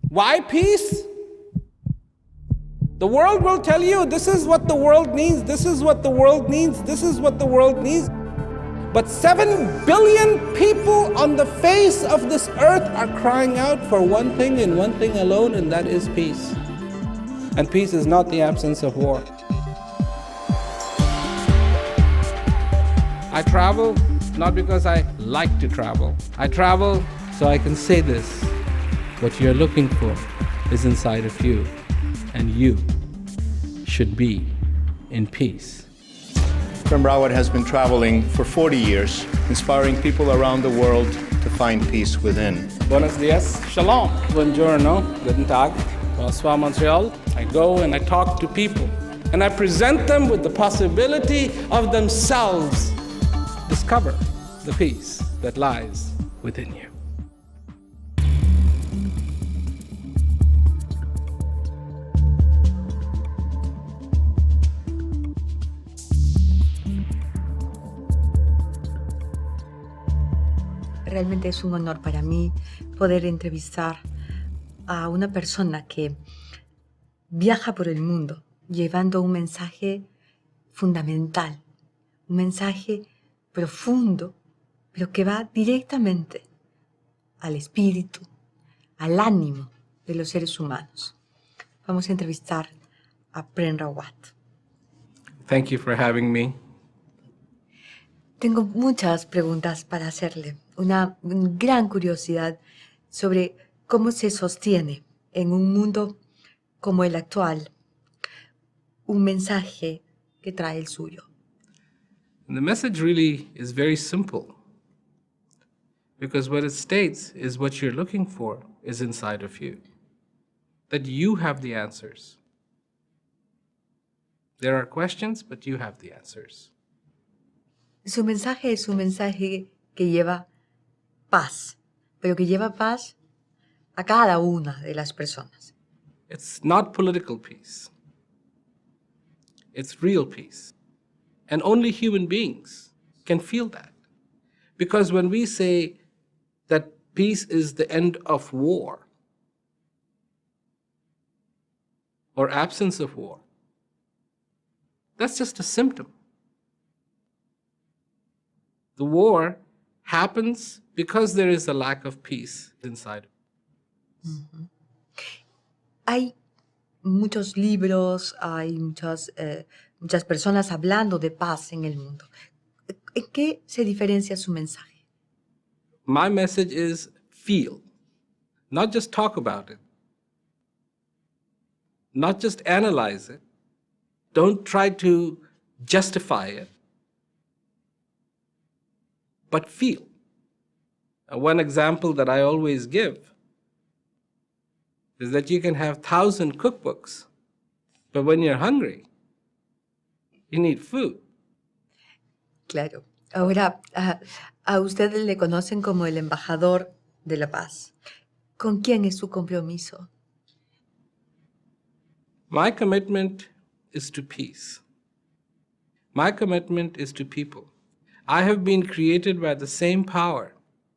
Why peace? The world will tell you this is what the world needs, this is what the world needs, this is what the world needs. But 7 billion people on the face of this earth are crying out for one thing and one thing alone, and that is peace. And peace is not the absence of war. I travel not because I like to travel. I travel so I can say this. What you're looking for is inside of you, and you should be in peace. Prem Rawat has been traveling for 40 years, inspiring people around the world to find peace within. Buenos dias, shalom, buongiorno, guten tag, bonsoir Montreal. I go and I talk to people, and I present them with the possibility of themselves discover the peace that lies within you. Realmente es un honor para mí poder entrevistar a una persona que viaja por el mundo llevando un mensaje fundamental, un mensaje profundo, pero que va directamente al espíritu, al ánimo de los seres humanos. Vamos a entrevistar a Prem Rawat. Thank you for having me. Tengo muchas preguntas para hacerle, una gran curiosidad sobre cómo se sostiene en un mundo como el actual un mensaje que trae el suyo. And the message really is very simple, because what it states is what you're looking for is inside of you, that you have the answers. There are questions, but you have the answers. Su mensaje es un mensaje que lleva paz, pero que lleva paz a cada una de las personas. It's not political peace. It's real peace. And only human beings can feel that. Because when we say that peace is the end of war or absence of war, that's just a symptom. The war happens because there is a lack of peace inside. Uh-huh. Hay muchos libros, hay muchas personas hablando de paz en el mundo. ¿En qué se diferencia su mensaje? My message is feel, not just talk about it, not just analyze it. Don't try to justify it, but feel. One example that I always give is that you can have 1,000 cookbooks, but when you're hungry, you need food. Claro. Ahora, a usted le conocen como el embajador de la paz. ¿Con quién es su compromiso? My commitment is to peace. My commitment is to people. I have been created by the same power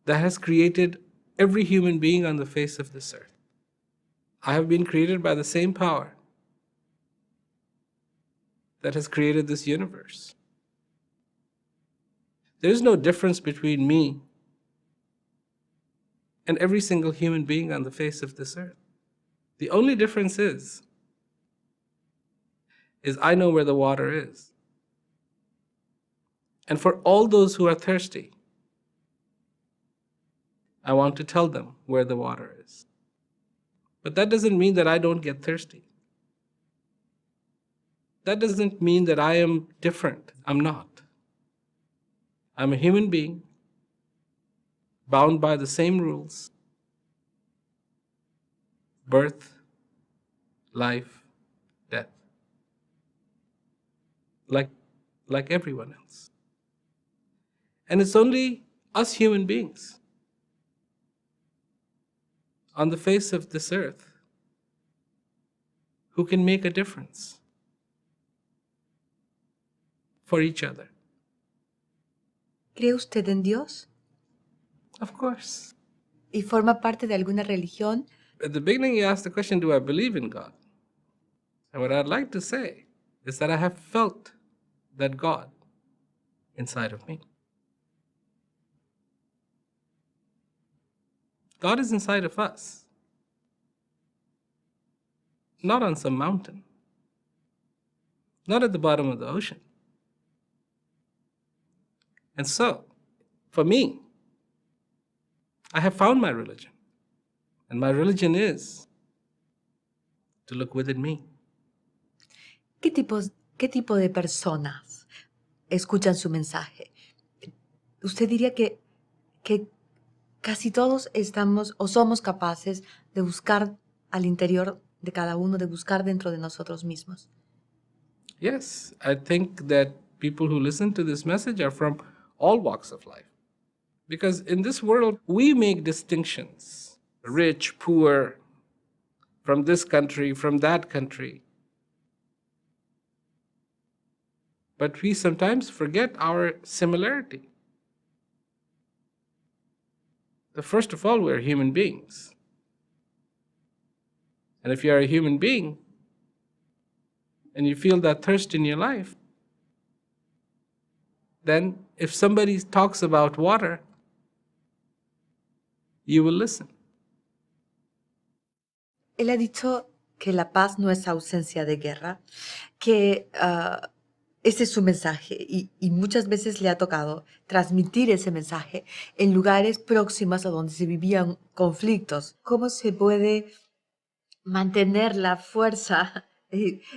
that has created every human being on the face of this earth. I have been created by the same power that has created this universe. There is no difference between me and every single human being on the face of this earth. The only difference is I know where the water is. And for all those who are thirsty, I want to tell them where the water is. But that doesn't mean that I don't get thirsty. That doesn't mean that I am different. I'm not. I'm a human being, bound by the same rules: birth, life, death. Like everyone else. And it's only us human beings on the face of this earth who can make a difference for each other. ¿Cree usted en Dios? Of course. ¿Y forma parte de alguna religión At the beginning, you asked the question, do I believe in God? And what I'd like to say is that I have felt that God inside of me. God is inside of us, not on some mountain, not at the bottom of the ocean. And so, for me, I have found my religion. And my religion is to look within me. ¿Qué tipo de personas escuchan su mensaje? Usted diría que casi todos estamos o somos capaces de buscar al interior de cada uno, de buscar dentro de nosotros mismos. Yes, I think that people who listen to this message are from all walks of life. Because in this world, we make distinctions. Rich, poor, from this country, from that country. But we sometimes forget our similarity. First of all, we're human beings. And if you're a human being, and you feel that thirst in your life, then if somebody talks about water, you will listen. Él ha dicho que la paz no es ausencia de guerra, que ese es su mensaje y muchas veces le ha tocado transmitir ese mensaje en lugares próximos a donde se vivían conflictos. ¿Cómo se puede mantener la fuerza,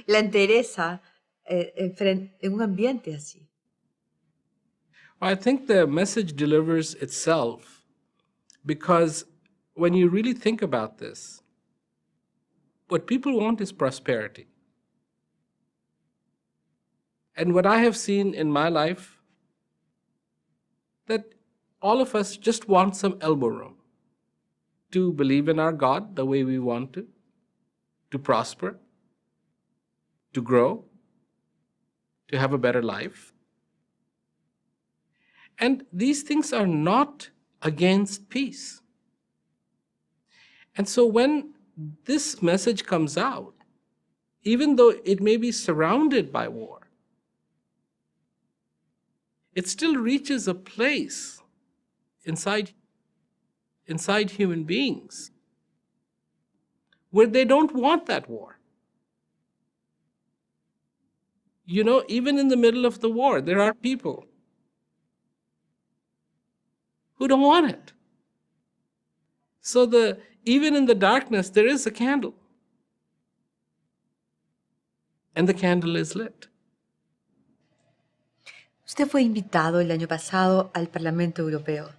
la entereza en un ambiente así? I think the message delivers itself because when you really think about this, what people want is prosperity. And what I have seen in my life, that all of us just want some elbow room to believe in our God the way we want to prosper, to grow, to have a better life. And these things are not against peace. And so when this message comes out, even though it may be surrounded by war, it still reaches a place inside human beings where they don't want that war. You know, even in the middle of the war, there are people who don't want it. So even in the darkness, there is a candle. And the candle is lit. Usted fue invitado el año pasado al Parlamento Europeo,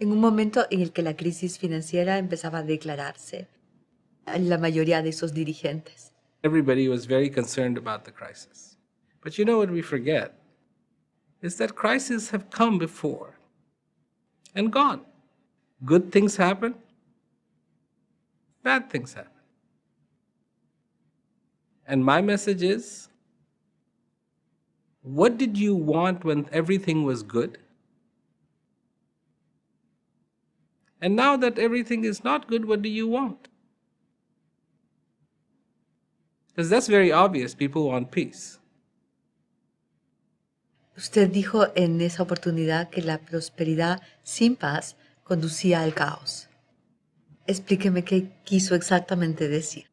en un momento en el que la crisis financiera empezaba a declararse en la mayoría de esos dirigentes. Everybody was very concerned about the crisis. But you know what we forget is that crises have come before and gone. Good things happen, bad things happen. And my message is, what did you want when everything was good? And now that everything is not good, what do you want? Because that's very obvious, people want peace. Usted dijo en esa oportunidad que la prosperidad sin paz conducía al caos. Explíqueme qué quiso exactamente decir.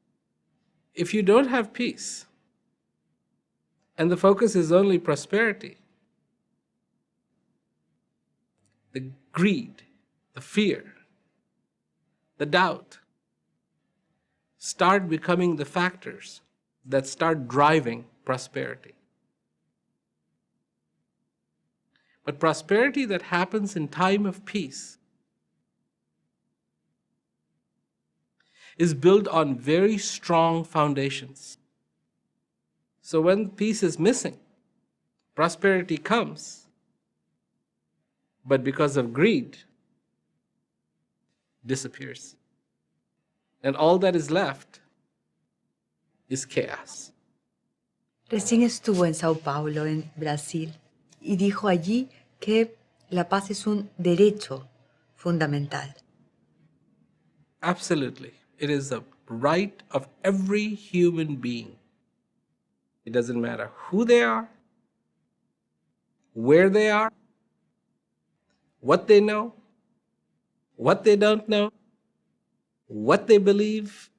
If you don't have peace, and the focus is only prosperity, the greed, the fear, the doubt start becoming the factors that start driving prosperity. But prosperity that happens in time of peace is built on very strong foundations. So when peace is missing, prosperity comes, but because of greed, disappears. And all that is left is chaos. Recién estuvo en Sao Paulo, en Brasil, y dijo allí que la paz es un derecho fundamental. Absolutely. It is the right of every human being. It doesn't matter who they are, where they are, what they know, what they don't know, what they believe.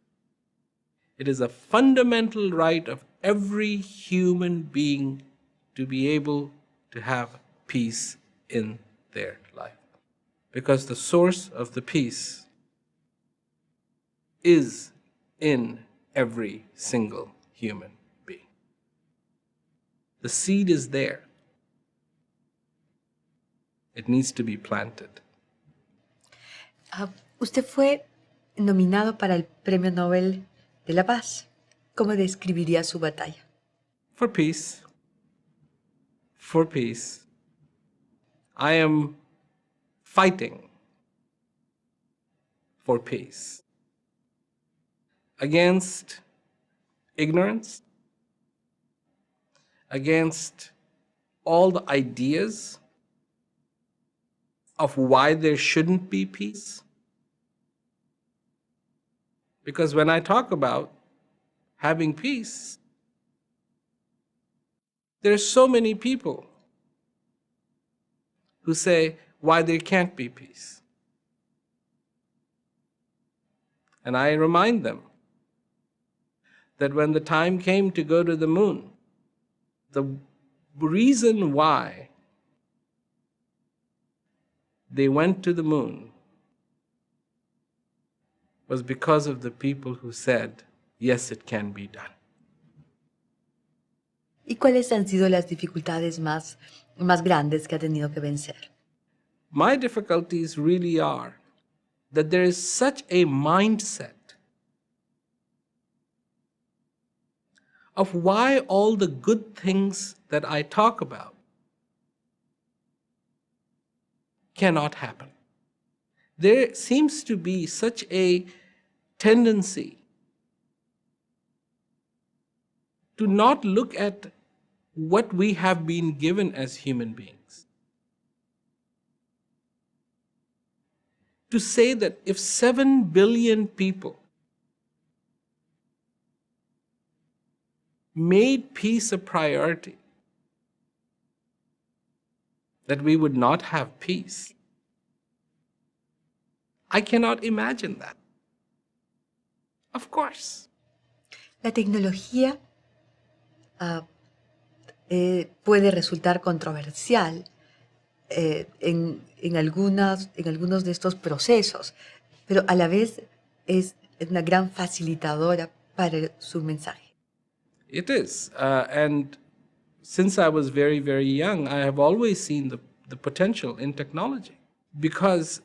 It is a fundamental right of every human being to be able to have peace in their life. Because the source of the peace is in every single human being. The seed is there. It needs to be planted. Usted fue nominado para el Premio Nobel de la Paz. ¿Cómo describiría su batalla? For peace. For peace. I am fighting for peace. Against ignorance, against all the ideas of why there shouldn't be peace. Because when I talk about having peace, there are so many people who say why there can't be peace. And I remind them that when the time came to go to the moon, the reason why they went to the moon was because of the people who said, yes, it can be done. ¿Y cuáles han sido las dificultades más grandes que ha tenido que vencer? My difficulties really are that there is such a mindset of why all the good things that I talk about cannot happen. There seems to be such a tendency to not look at what we have been given as human beings. To say that if 7 billion people made peace a priority, that we would not have peace. I cannot imagine that. Of course. La tecnología puede resultar controversial en algunos de estos procesos, pero a la vez es una gran facilitadora para su mensaje. It is. And since I was very, very young, I have always seen the potential in technology. Because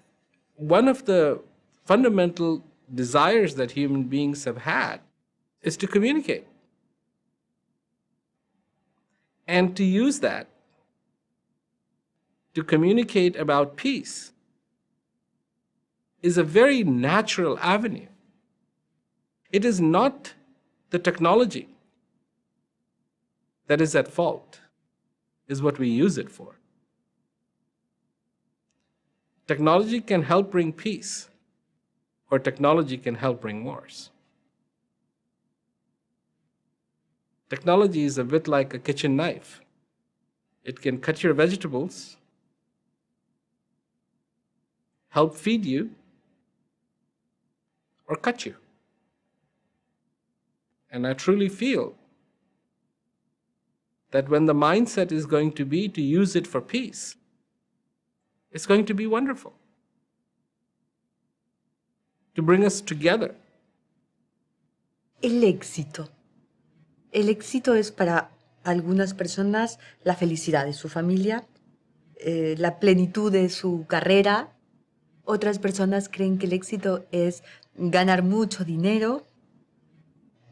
one of the fundamental desires that human beings have had is to communicate. And to use that to communicate about peace is a very natural avenue. It is not the technology that is at fault, is what we use it for. Technology can help bring peace, or technology can help bring wars. Technology is a bit like a kitchen knife. It can cut your vegetables, help feed you, or cut you. And I truly feel that when the mindset is going to be to use it for peace, it's going to be wonderful. To bring us together. El éxito. El éxito es para algunas personas la felicidad de su familia, la plenitud de su carrera. Otras personas creen que el éxito es ganar mucho dinero.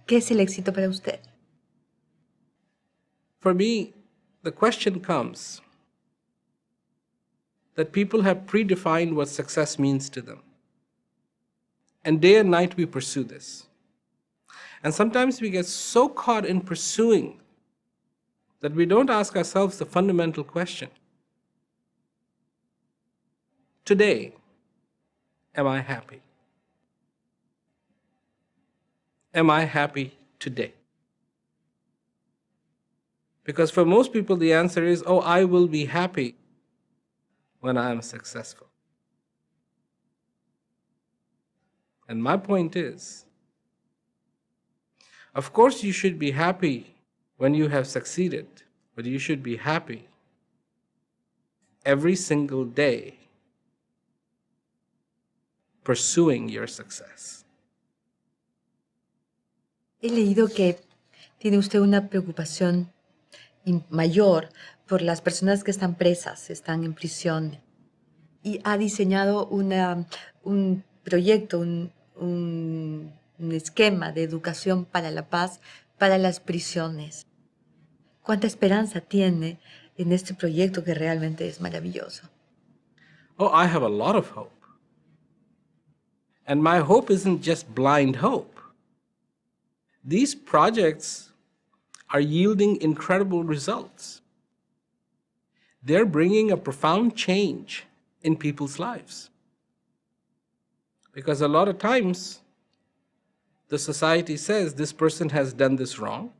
¿Qué es el éxito para usted? For me, the question comes that people have predefined what success means to them. And day and night we pursue this. And sometimes we get so caught in pursuing that we don't ask ourselves the fundamental question. Today, am I happy? am I happy today? Because for most people, the answer is, oh, I will be happy when I am successful. And my point is, of course, you should be happy when you have succeeded, but you should be happy every single day pursuing your success. He leído que tiene usted una preocupación mayor por las personas que están presas, están en prisión, y ha diseñado un proyecto, un esquema de educación para la paz para las prisiones. ¿Cuánta esperanza tiene en este proyecto que realmente es maravilloso? Oh, I have a lot of hope. And my hope isn't just blind hope. These projects are yielding incredible results. They're bringing a profound change in people's lives. Because a lot of times, the society says this person has done this wrong.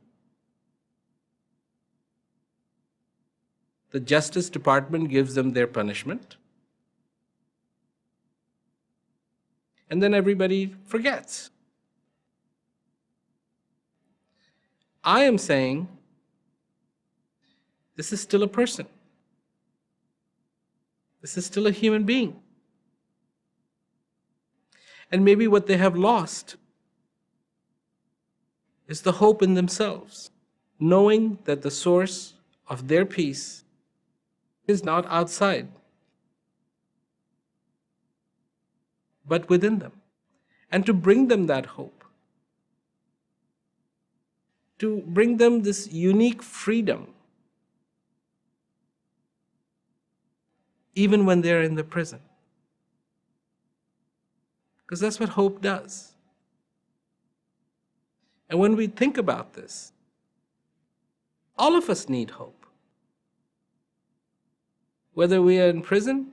The Justice Department gives them their punishment. And then everybody forgets. I am saying this is still a person. This is still a human being. And maybe what they have lost is the hope in themselves, knowing that the source of their peace is not outside, but within them. And to bring them that hope, to bring them this unique freedom, even when they're in the prison. Because that's what hope does. And when we think about this, all of us need hope. Whether we are in prison,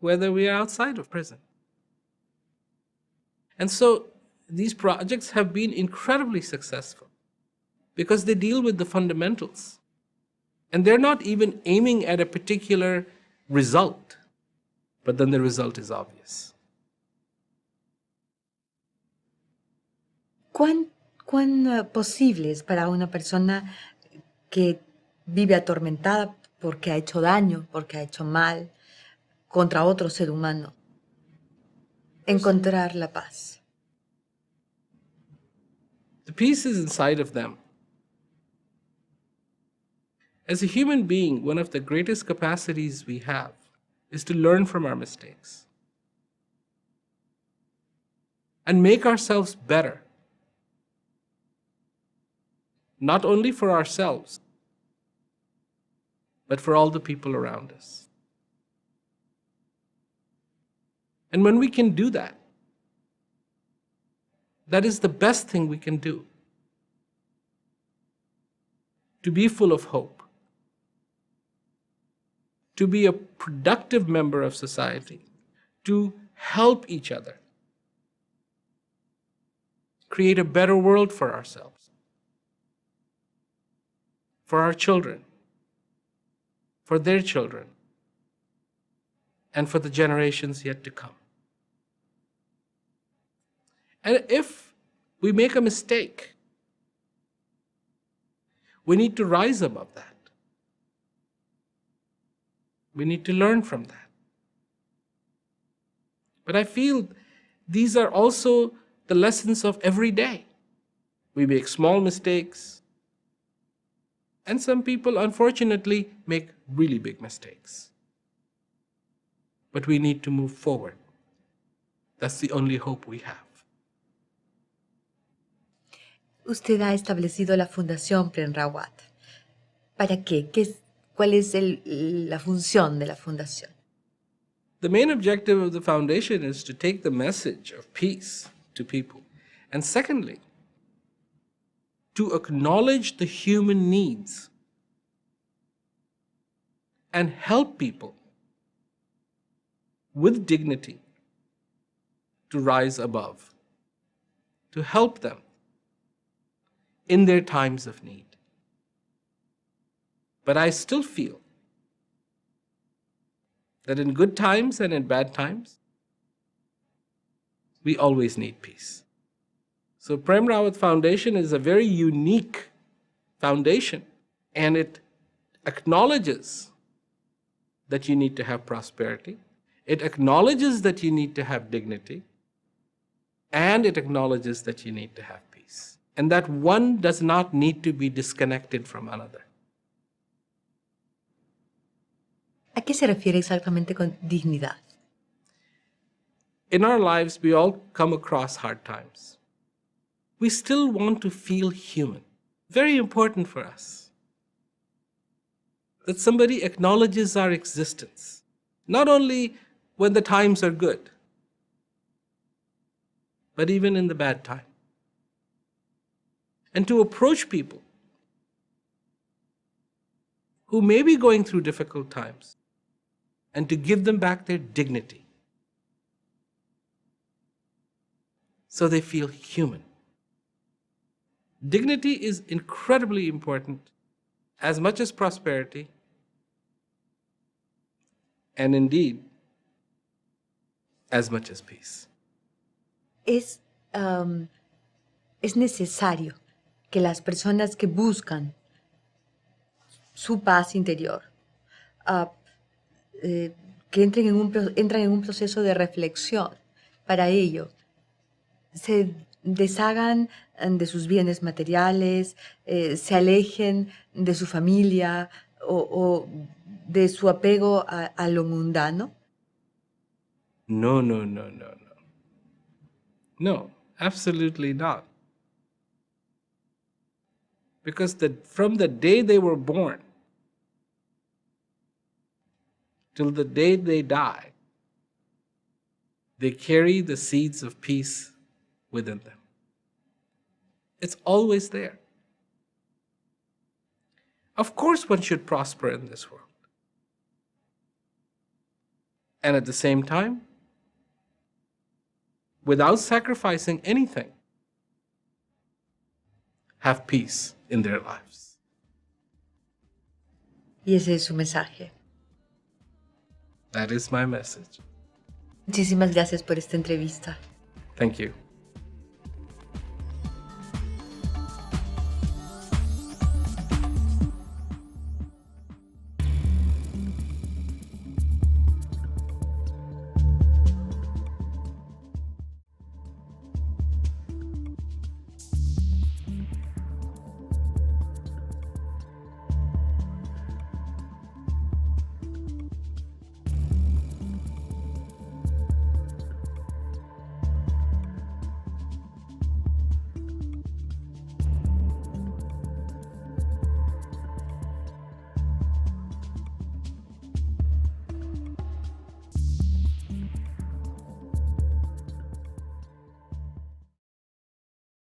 whether we are outside of prison. And so these projects have been incredibly successful because they deal with the fundamentals. And they're not even aiming at a particular result, but then the result is obvious. ¿Cuán posible es para una persona que vive atormentada porque ha hecho daño, porque ha hecho mal contra otro ser humano, encontrar la paz? The peace is inside of them. As a human being, one of the greatest capacities we have is to learn from our mistakes and make ourselves better, not only for ourselves, but for all the people around us. And when we can do that, that is the best thing we can do. To be full of hope, to be a productive member of society, to help each other, create a better world for ourselves, for our children, for their children, and for the generations yet to come. And if we make a mistake, we need to rise above that. We need to learn from that. But I feel these are also the lessons of every day. We make small mistakes, and some people, unfortunately, make really big mistakes. But we need to move forward. That's the only hope we have. Usted ha establecido la Fundación Prem Rawat. ¿Para qué? ¿Cuál es la función de la fundación? The main objective of the foundation is to take the message of peace to people. And secondly, to acknowledge the human needs and help people with dignity to rise above to help them in their times of need. But I still feel that in good times and in bad times, we always need peace. So Prem Rawat Foundation is a very unique foundation, and it acknowledges that you need to have prosperity. It acknowledges that you need to have dignity, and it acknowledges that you need to have peace. And that one does not need to be disconnected from another. ¿A qué se refiere exactamente con dignidad? In our lives, we all come across hard times. We still want to feel human. Very important for us that somebody acknowledges our existence, not only when the times are good, but even in the bad time. And to approach people who may be going through difficult times and to give them back their dignity so they feel human. Dignity is incredibly important, as much as prosperity, and indeed, as much as peace. Es necesario que las personas que buscan su paz interior, que entran en un proceso de reflexión, para ello se deshagan de sus bienes materiales, se alejen de su familia o de su apego a lo mundano? No. No, absolutely not. Because from the day they were born till the day they die, they carry the seeds of peace within them. It's always there. Of course, one should prosper in this world. And at the same time, without sacrificing anything, have peace in their lives. Y ese es su mensaje. That is my message. Muchísimas gracias por esta entrevista. Thank you.